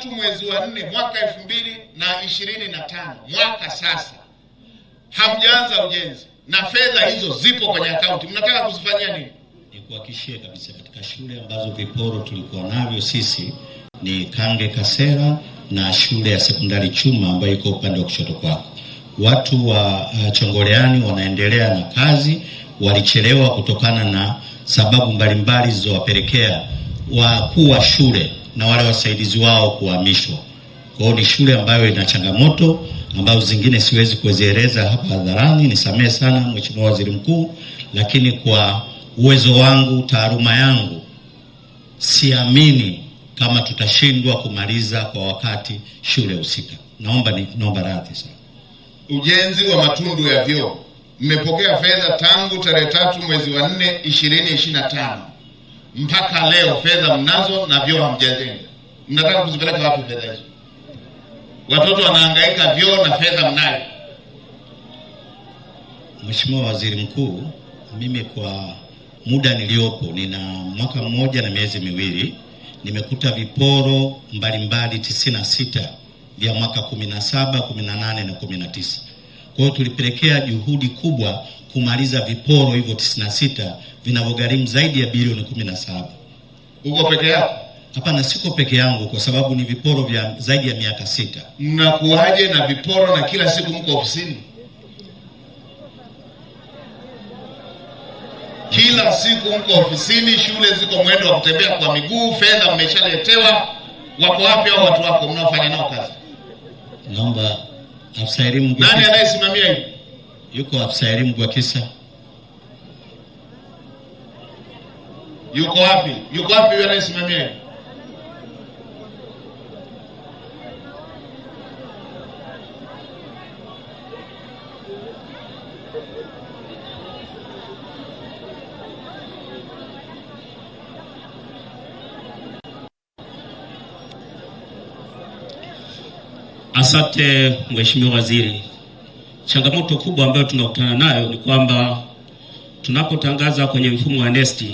3 mwezi wa 4 mwaka 2025, mwaka sasa, hamjaanza ujenzi na fedha hizo zipo kwenye akaunti, mnataka kuzifanyia nini? Nikuhakikishie kabisa katika shule ambazo viporo tulikuwa navyo sisi ni Kange Kasera na shule ya sekondari Chuma ambayo iko upande wa kushoto kwako. Watu wa Chongoleani wanaendelea na kazi, walichelewa kutokana na sababu mbalimbali zilizowapelekea wakuu wa shule na wale wasaidizi wao kuhamishwa. Kwa hiyo ni shule ambayo ina changamoto ambazo zingine siwezi kuzieleza hapa hadharani, nisamehe sana Mheshimiwa Waziri Mkuu, lakini kwa uwezo wangu, taaluma yangu, siamini kama tutashindwa kumaliza kwa wakati shule husika. Naomba radhi sana. Ujenzi wa matundu ya vyoo, mmepokea fedha tangu tarehe 3 mwezi wa 4 2025 mpaka leo, fedha mnazo na vyoo hamjajenga. Mnataka kuzipeleka wapi fedha hizo? Watoto wanahangaika vyoo na fedha mnayo. Mheshimiwa Waziri Mkuu, mimi kwa muda niliopo, nina mwaka mmoja na miezi miwili, nimekuta viporo mbalimbali 96 vya mwaka 17, 18 na 19. Kwa hiyo tulipelekea juhudi kubwa kumaliza viporo hivyo 96 vinavyogharimu zaidi ya bilioni 17. Uko peke yako? Hapana, siko peke yangu kwa sababu ni viporo vya zaidi ya miaka 6. Mnakuaje na viporo na kila siku mko ofisini? Kila siku mko ofisini, shule ziko mwendo wa kutembea kwa miguu, fedha mmeshaletewa. Wako wapi hao watu wako mnaofanya nao kazi? Naomba afisa elimu. Nani anayesimamia hivi? Yuko afisa elimu kwa kisa. Yuko wapi? Yuko wapi yule anayesimamia hivi? Asante Mheshimiwa Waziri. Changamoto kubwa ambayo tunakutana nayo ni kwamba tunapotangaza kwenye mfumo wa NeST,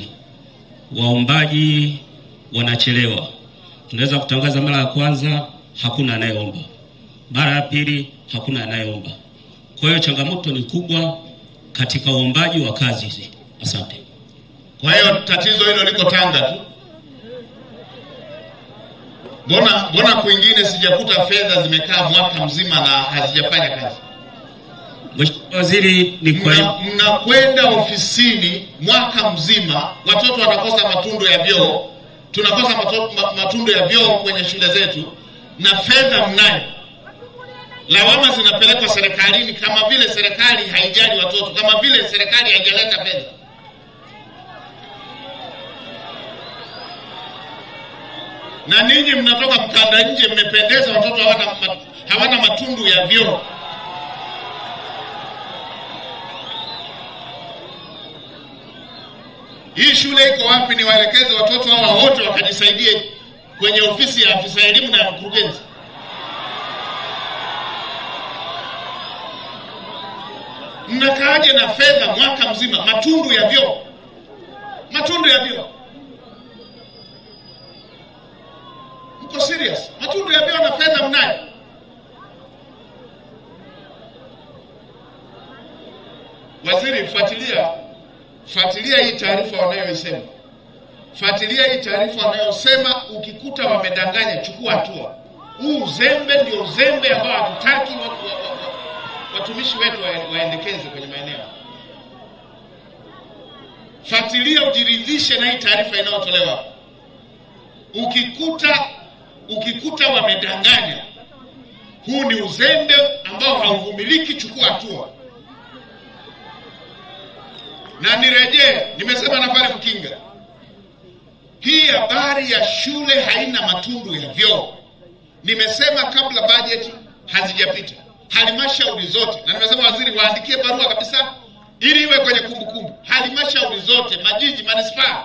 waombaji wanachelewa. Tunaweza kutangaza mara ya kwanza hakuna anayeomba, mara ya pili hakuna anayeomba. Kwa hiyo changamoto ni kubwa katika uombaji wa kazi hizi. Asante. Kwa hiyo tatizo hilo liko Tanga tu? Mbona kwingine sijakuta fedha zimekaa mwaka mzima na hazijafanya kazi? Mheshimiwa Waziri, ni kwa mnakwenda ofisini mwaka mzima, watoto wanakosa matundu ya vyoo, tunakosa matundu ya vyoo kwenye shule zetu na fedha mnayo. Lawama zinapelekwa serikalini kama vile serikali haijali watoto, kama vile serikali haijaleta fedha. Na ninyi mnatoka mkanda nje, mmependeza, watoto hawana matundu ya vyoo. Hii shule iko wapi? Ni waelekeze watoto hawa wote wakajisaidie kwenye ofisi ya afisa elimu na mkurugenzi. Mnakaaje na fedha mwaka mzima? Matundu ya vyoo, matundu ya vyoo. Mko serious? Matundu ya vyoo na fedha mnayo? Waziri, fuatilia hii taarifa wanayoisema. Fuatilia hii taarifa wanayosema, ukikuta wamedanganya chukua hatua. Huu uzembe ndio uzembe ambao hatutaki watumishi wetu waendekeze kwenye maeneo. Fuatilia, ujiridhishe na hii taarifa inayotolewa. Ukikuta wamedanganya, huu ni uzembe ambao hauvumiliki, chukua hatua. Na nirejee, nimesema na pale Mkinga, hii habari ya shule haina matundu ya vyoo. Nimesema kabla bajeti hazijapita, halmashauri zote, na nimesema waziri waandikie barua kabisa ili iwe kwenye kumbukumbu, halmashauri zote, majiji, manispaa